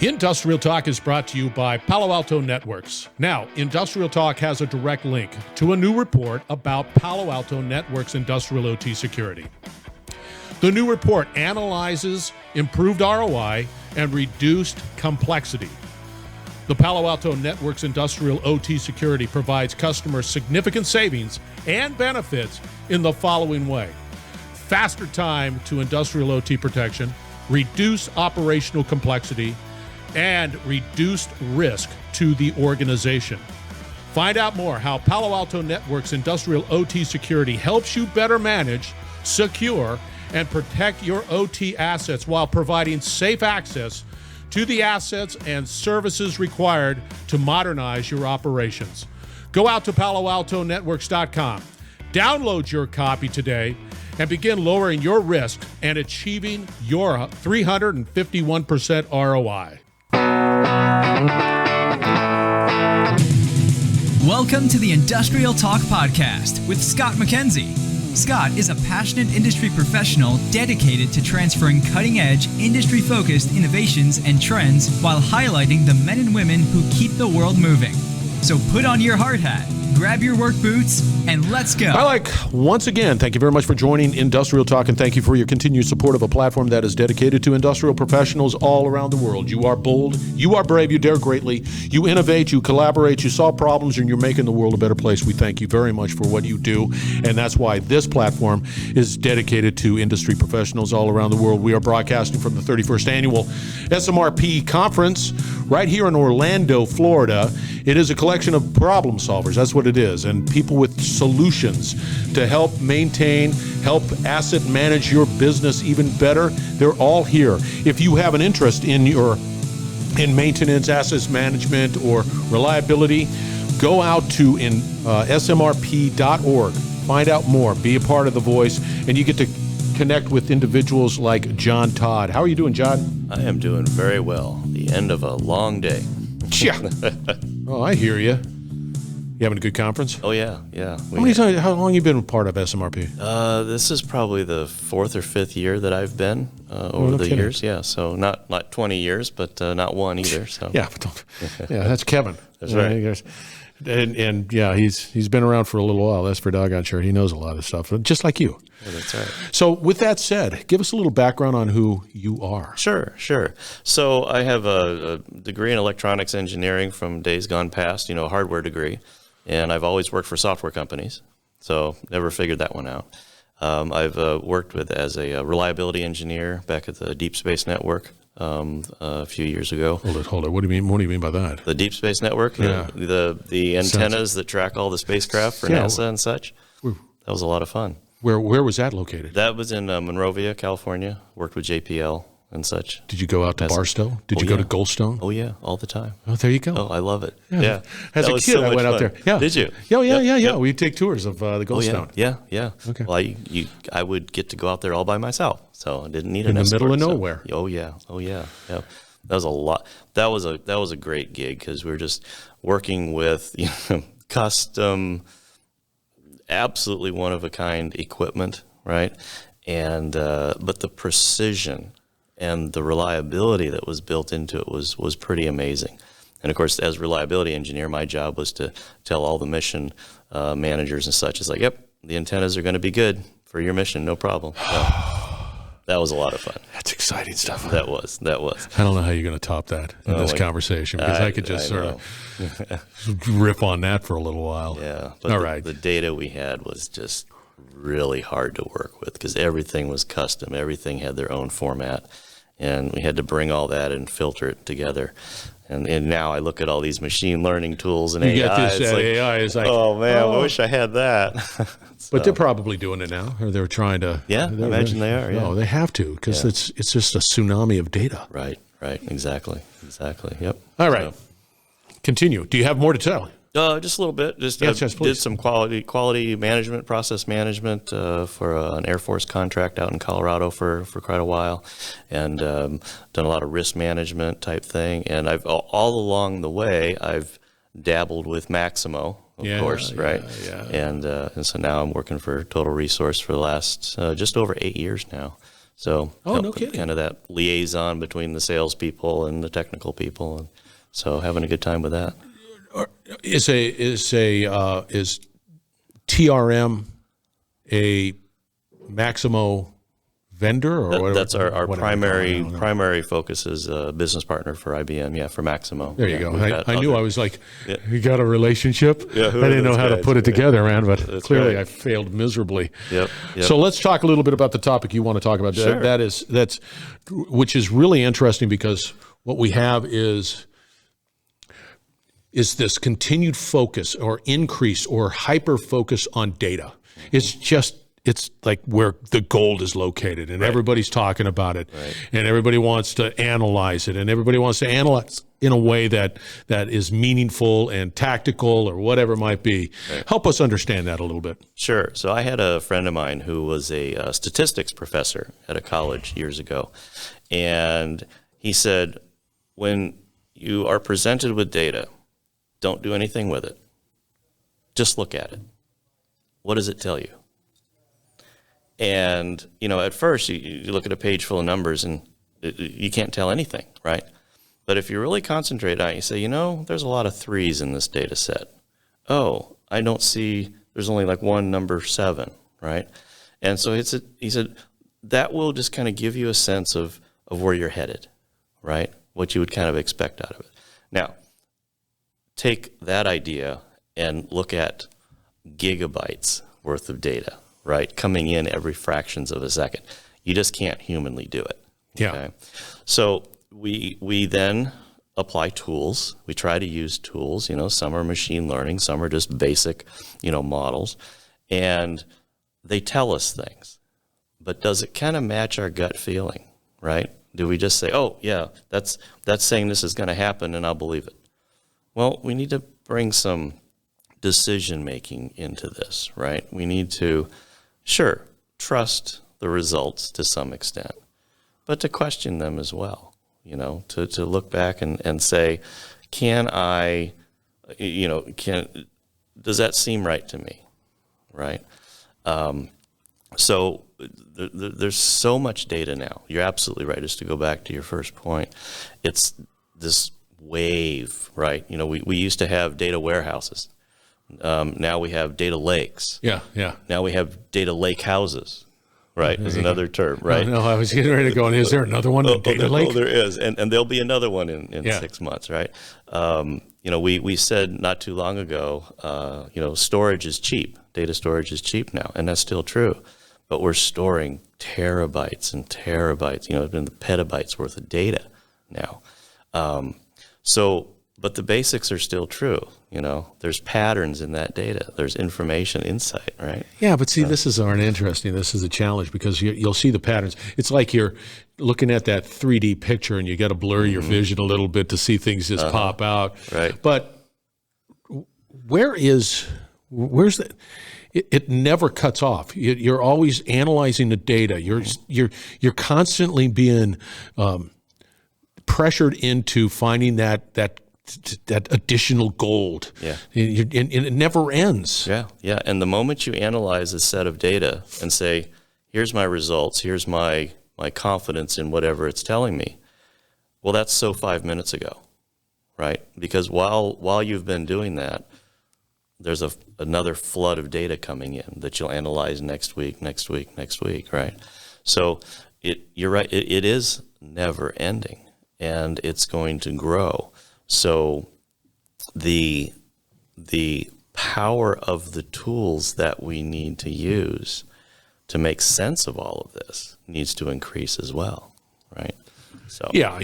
Industrial Talk is brought to you by Palo Alto Networks. Now, Industrial Talk has a direct link to a new report about Palo Alto Networks industrial OT security. The new report analyzes improved ROI and reduced complexity. The Palo Alto Networks industrial OT security provides customers significant savings and benefits in the following way: faster time to industrial OT protection, reduced operational complexity, and reduced risk to the organization. Find out more how Palo Alto Networks industrial OT security helps you better manage, secure, and protect your OT assets while providing safe access to the assets and services required to modernize your operations. Go out to PaloAltoNetworks.com, download your copy today, and begin lowering your risk and achieving your 351% ROI. Welcome to the Industrial Talk Podcast with Scott MacKenzie. Scott is a passionate industry professional dedicated to transferring cutting-edge, industry-focused innovations and trends while highlighting the men and women who keep the world moving. So put on your hard hat, grab your work boots, and let's go. Once again, thank you very much for joining Industrial Talk, and thank you for your continued support of a platform that is dedicated to industrial professionals all around the world. You are bold, you are brave, you dare greatly, you innovate, you collaborate, you solve problems, and you're making the world a better place. We thank you very much for what you do, and that's why this platform is dedicated to industry professionals all around the world. We are broadcasting from the 31st Annual SMRP Conference right here in Orlando, Florida. It is a collection of problem solvers. That's what it is. And people with solutions to help maintain, help asset manage your business even better. They're all here. If you have an interest in maintenance, assets management, or reliability, go out to smrp.org. Find out more. Be a part of the voice. And you get to connect with individuals like John Todd. How are you doing, John? I am doing very well. The end of a long day. Yeah. Oh, I hear you. You having a good conference? Oh, yeah. How long have you been part of SMRP? This is probably the fourth or fifth year that I've been over the years. Yeah, so not 20 years, but not one either. So yeah, that's Kevin. That's right. And yeah, he's been around for a little while. That's for doggone sure. He knows a lot of stuff, just like you. Yeah, that's right. So with that said, give us a little background on who you are. Sure. So I have a degree in electronics engineering from days gone past, a hardware degree. And I've always worked for software companies, so never figured that one out. I've worked as a reliability engineer back at the Deep Space Network a few years ago. Hold it. What do you mean by that? The Deep Space Network, yeah. The antennas that track all the spacecraft for NASA and such. That was a lot of fun. Where was that located? That was in Monrovia, California. Worked with JPL and such. Did you go out to Barstow? Did you go to Goldstone? Oh, yeah, all the time. Oh, there you go. Oh, I love it. Yeah. As a kid, I went out there. Yeah. Did you? Yeah. Yep. We take tours of the Goldstone. Oh, yeah. Okay. Well, I would get to go out there all by myself, so I didn't need an escort. In the middle of nowhere. Oh, yeah. That was a lot. That was a great gig because we were just working with custom, absolutely one-of-a-kind equipment, right? And but the precision and the reliability that was built into it was pretty amazing. And of course, as reliability engineer, my job was to tell all the mission managers and such, it's like, yep, the antennas are going to be good for your mission, no problem. So, that was a lot of fun. That's exciting stuff. That was. I don't know how you're going to top that in this conversation, because I could just sort of riff on that for a little while. Yeah. But all right. The data we had was just really hard to work with because everything was custom. Everything had their own format, and we had to bring all that and filter it together. And now I look at all these machine learning tools and AI. Get this AI is like, oh man, I wish I had that. So. But they're probably doing it now, or they're trying to. Yeah, I imagine they are. Yeah. No, they have to, because it's just a tsunami of data. Right. Exactly. Yep. All right. So. Continue. Do you have more to tell? Just a little bit. Just yes, did some quality management, process management for an Air Force contract out in Colorado for quite a while, and done a lot of risk management type thing. And I've all along the way I've dabbled with Maximo, of course, right? Yeah. And so now I'm working for Total Resource for the last just over 8 years now. So no kidding. Kind of that liaison between the salespeople and the technical people, and so having a good time with that. Is TRM a Maximo vendor, or whatever? That's our whatever primary focus is a business partner for IBM. Yeah, for Maximo. There you go. I knew I was like, you got a relationship. Yeah, I didn't know how to put it together, man. But That's clearly, right. I failed miserably. Yep. So let's talk a little bit about the topic you want to talk about. Sure. That's which is really interesting, because what we have is this continued focus or increase or hyper focus on data. It's like where the gold is located, and everybody's talking about it, and everybody wants to analyze it, and everybody wants to analyze in a way that is meaningful and tactical or whatever it might be. Help us understand that a little bit. Sure. So I had a friend of mine who was a statistics professor at a college years ago, and he said, when you are presented with data, don't do anything with it. Just look at it. What does it tell you? And, at first you look at a page full of numbers and you can't tell anything, right? But if you really concentrate on it, you say, there's a lot of 3s in this data set. Oh, I don't see, there's only like one number 7, right? And so he said, that will just kind of give you a sense of where you're headed, right? What you would kind of expect out of it. Now, take that idea and look at gigabytes worth of data, right? Coming in every fractions of a second. You just can't humanly do it. Yeah. Okay? So we then apply tools. We try to use tools. Some are machine learning, some are just basic, models. And they tell us things. But does it kind of match our gut feeling, right? Do we just say, oh, yeah, that's saying this is going to happen and I'll believe it? Well, we need to bring some decision-making into this, right? We need to, sure, trust the results to some extent, but to question them as well, to look back and say, does that seem right to me, right? So there's so much data now. You're absolutely right. Just to go back to your first point, it's this wave, right? We used to have data warehouses. Now we have data lakes. Yeah. Now we have data lake houses, right? Is another term, right? No, I was getting ready to go, is there another one? Data lake? Oh, there is. And there'll be another one in 6 months, right? We said not too long ago, storage is cheap. Data storage is cheap now, and that's still true. But we're storing terabytes and terabytes, and the petabytes worth of data now. But the basics are still true. There's patterns in that data. There's information, insight, right? Yeah, but see, this is interesting. This is a challenge, because you'll see the patterns. It's like you're looking at that 3D picture and you got to blur your vision a little bit to see things just pop out. Right. But where's the? It never cuts off. You're always analyzing the data. You're constantly being pressured into finding that additional gold. Yeah. And it never ends. Yeah. And the moment you analyze a set of data and say, here's my results, here's my confidence in whatever it's telling me, well, that's so 5 minutes ago, right? Because while you've been doing that, there's another flood of data coming in that you'll analyze next week, right? So you're right, it is never ending, and it's going to grow. So the power of the tools that we need to use to make sense of all of this needs to increase as well, right? So yeah,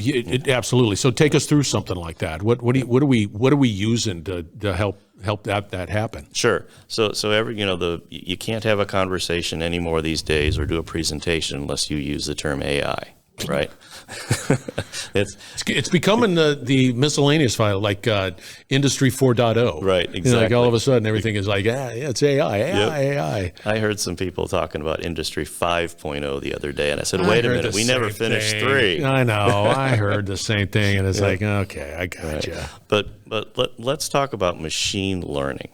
absolutely. So take us through something like that. What are we using to help that happen? Sure. So you can't have a conversation anymore these days or do a presentation unless you use the term AI, right? It's becoming the miscellaneous file, like Industry 4.0. Right, exactly. Like all of a sudden everything is like, it's AI. I heard some people talking about Industry 5.0 the other day, and I said, wait a minute, we never finished 3. I know, I heard the same thing, and it's like, okay, I gotcha. Right. But let's talk about machine learning,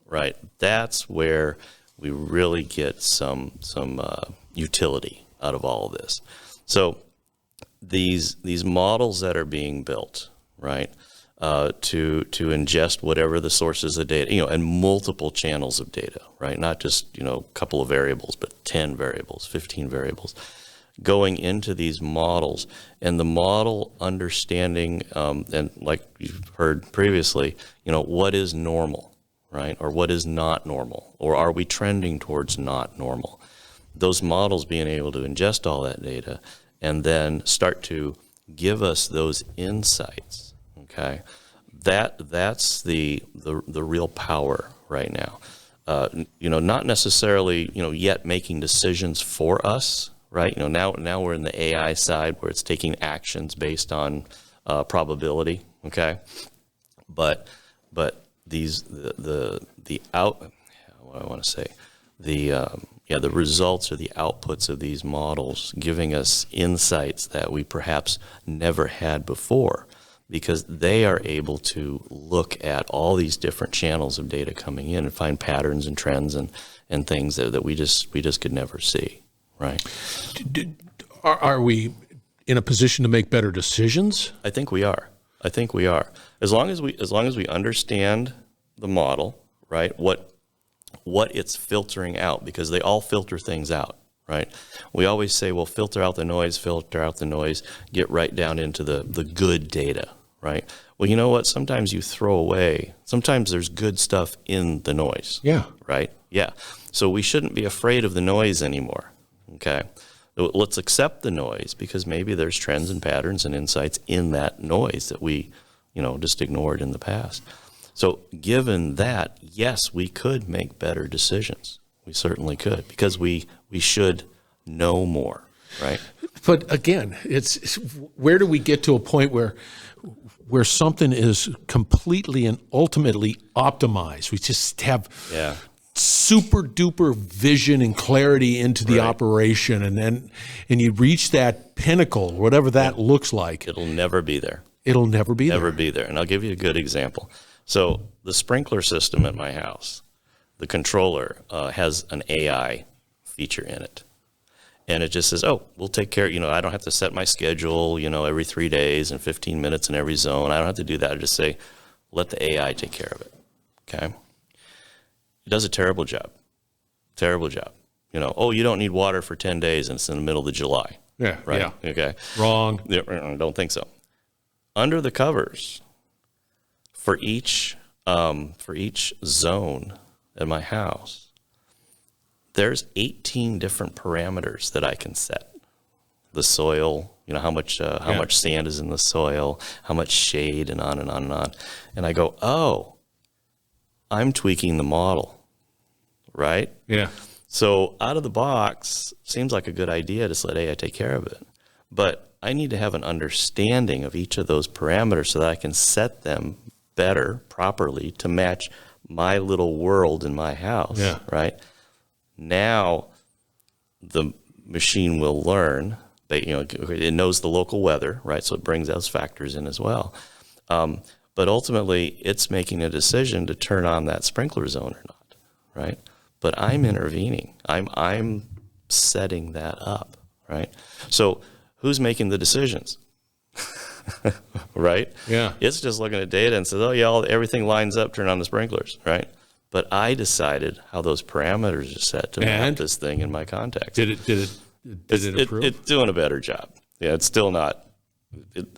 right? That's where we really get some utility out of all of this. So these models that are being built, right, to ingest whatever the sources of data, and multiple channels of data, right, not just, a couple of variables, but 10 variables, 15 variables, going into these models, and the model understanding, and like you've heard previously, what is normal, right, or what is not normal, or are we trending towards not normal? Those models being able to ingest all that data and then start to give us those insights, okay? That's the real power right now. Not necessarily, yet making decisions for us, right? Now we're in the AI side where it's taking actions based on probability, okay? But the results or the outputs of these models giving us insights that we perhaps never had before, because they are able to look at all these different channels of data coming in and find patterns and trends and things that we just could never see, right? Are we in a position to make better decisions? I think we are. As long as we understand the model, right? What it's filtering out, because they all filter things out, right? We always say, well, filter out the noise, get right down into the good data, right? Well, you know what? Sometimes you throw away, sometimes there's good stuff in the noise. Yeah. Right? Yeah. So we shouldn't be afraid of the noise anymore, okay? Let's accept the noise, because maybe there's trends and patterns and insights in that noise that we, just ignored in the past. So given that, yes, we could make better decisions. We certainly could, because we should know more, right? But again, it's where do we get to a point where something is completely and ultimately optimized? We just have super duper vision and clarity into the operation, and you reach that pinnacle, whatever that looks like. It'll never be there. It'll never be there. Never be there. And I'll give you a good example. So the sprinkler system at my house, the controller has an AI feature in it. And it just says, oh, we'll take care, I don't have to set my schedule, every 3 days and 15 minutes in every zone. I don't have to do that. I just say, let the AI take care of it, okay? It does a terrible job. Oh, you don't need water for 10 days and it's in the middle of July. Yeah, right? Yeah. Okay. Wrong. I don't think so. Under the covers, for each zone at my house, there's 18 different parameters that I can set. The soil, how much sand is in the soil, how much shade, and on and on and on. And I go, oh, I'm tweaking the model, right? Yeah. So out of the box, seems like a good idea to let AI take care of it. But I need to have an understanding of each of those parameters so that I can set them better, properly, to match my little world in my house, right? Now the machine will learn that, it knows the local weather, right? So it brings those factors in as well. But ultimately, it's making a decision to turn on that sprinkler zone or not, right? But I'm intervening. I'm setting that up, right? So who's making the decisions? Right? Yeah. It's just looking at data and says, oh, yeah, everything lines up, turn on the sprinklers, right? But I decided how those parameters are set to map this thing in my context. Did it improve? It's doing a better job. Yeah, it's still not.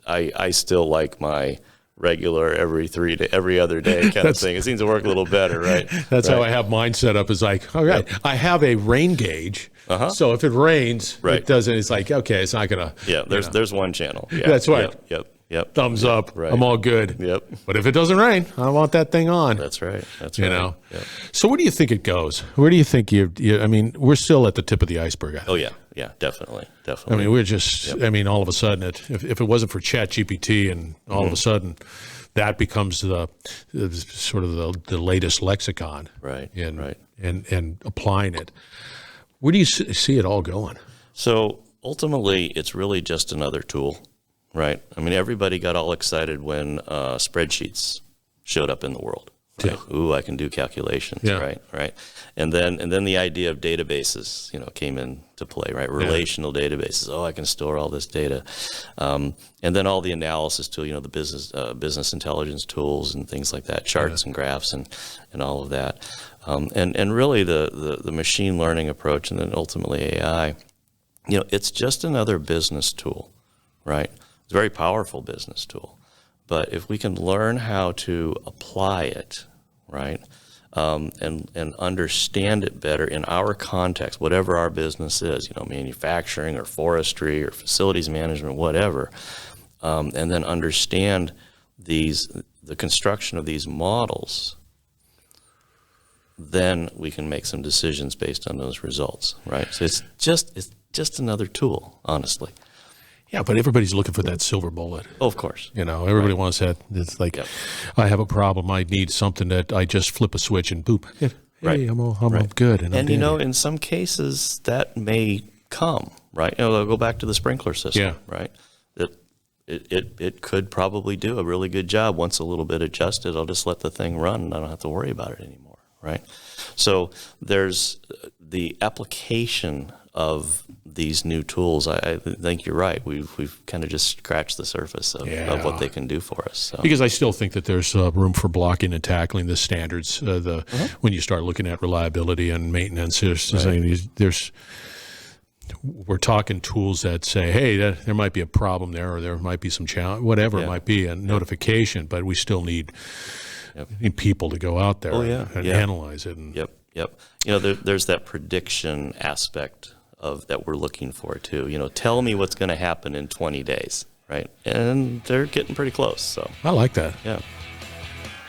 I still like my regular every other day kind of thing. It seems to work a little better, right? That's how I have mine set up. Is like, all right, I have a rain gauge. So if it rains, it doesn't. It's like, okay, it's not gonna. Yeah, there's one channel. Yeah, that's right. Yep. Thumbs up. Right. I'm all good. Yep. But if it doesn't rain, I want that thing on. That's right. That's right. Yep. So where do you think it goes? Where do you think I mean, we're still at the tip of the iceberg. Oh yeah, definitely. I mean, we're just. I mean, all of a sudden, if it wasn't for ChatGPT, and all of a sudden, that becomes the sort of the latest lexicon. Right. And applying it. Where do you see it all going? So ultimately, it's really just another tool. Right. I mean, everybody got all excited when spreadsheets showed up in the world. Right? Ooh, I can do calculations, right? And then the idea of databases, came into play, right? Relational databases. Oh, I can store all this data, and then all the analysis tool, the business intelligence tools and things like that, charts and graphs and all of that, and really the machine learning approach, and then ultimately AI. It's just another business tool, right? It's a very powerful business tool. But if we can learn how to apply it, right, and understand it better in our context, whatever our business is, manufacturing or forestry or facilities management, whatever, and then understand the construction of these models, then we can make some decisions based on those results, right? So it's just another tool, honestly. Yeah, but everybody's looking for that silver bullet. Oh, of course. Everybody wants that. It's like, I have a problem. I need something that I just flip a switch and boop. Hey, I'm all good. And in some cases that may come, right? I'll go back to the sprinkler system, right? It could probably do a really good job. Once a little bit adjusted, I'll just let the thing run and I don't have to worry about it anymore, right? So there's the application of these new tools. I think you're right. We've kind of just scratched the surface of what they can do for us. So. Because I still think that there's room for blocking and tackling the standards. When you start looking at reliability and maintenance, we're talking tools that say, hey, there might be a problem there, or there might be some challenge, whatever it might be, a notification. But we still need people to go out there and analyze it. And, Yep. There's that prediction aspect of that we're looking for too. Tell me what's going to happen in 20 days, right? And they're getting pretty close. So I like that. Yeah.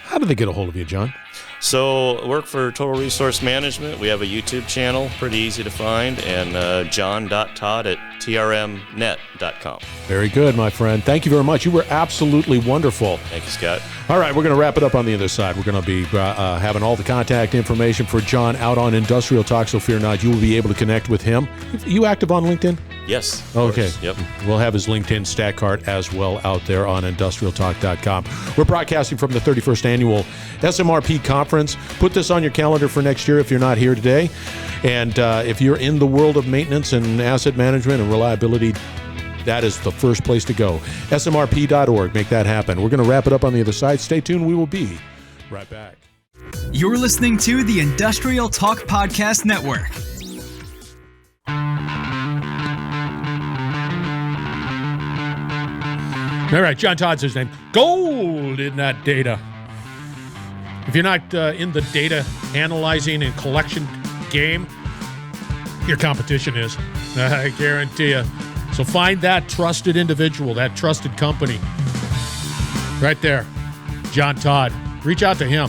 How do they get a hold of you, John? So work for Total Resource Management. We have a YouTube channel, pretty easy to find, and john.todd at trmnet.com. Very good, my friend. Thank you very much. You were absolutely wonderful. Thank you, Scott. All right, we're going to wrap it up on the other side. We're going to be having all the contact information for John out on Industrial Talk, so fear not. You will be able to connect with him. You active on LinkedIn? Yes. Okay. Yep. We'll have his LinkedIn stat card as well out there on industrialtalk.com. We're broadcasting from the 31st Annual SMRP Conference. Put this on your calendar for next year if you're not here today. And if you're in the world of maintenance and asset management and reliability, that is the first place to go. SMRP.org. Make that happen. We're going to wrap it up on the other side. Stay tuned. We will be right back. You're listening to the Industrial Talk Podcast Network. All right, John Todd's his name. Gold in that data. If you're not in the data analyzing and collection game, your competition is. I guarantee you. So find that trusted individual, that trusted company. Right there. John Todd. Reach out to him.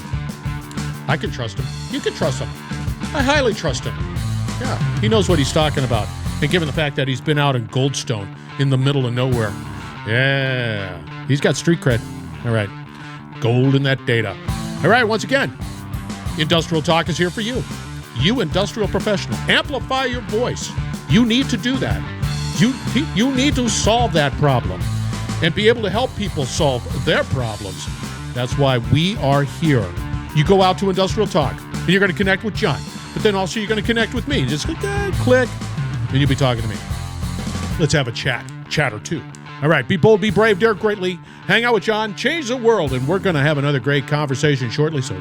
I can trust him. You can trust him. I highly trust him. Yeah, he knows what he's talking about. And given the fact that he's been out in Goldstone in the middle of nowhere, yeah, he's got street cred. All right, gold in that data. All right, once again, Industrial Talk is here for you. You industrial professional, amplify your voice. You need to do that. You need to solve that problem and be able to help people solve their problems. That's why we are here. You go out to Industrial Talk, and you're going to connect with John, but then also you're going to connect with me. Just click, and you'll be talking to me. Let's have a chat or two. All right, be bold, be brave, dare greatly. Hang out with John, change the world, and we're going to have another great conversation shortly, so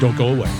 don't go away.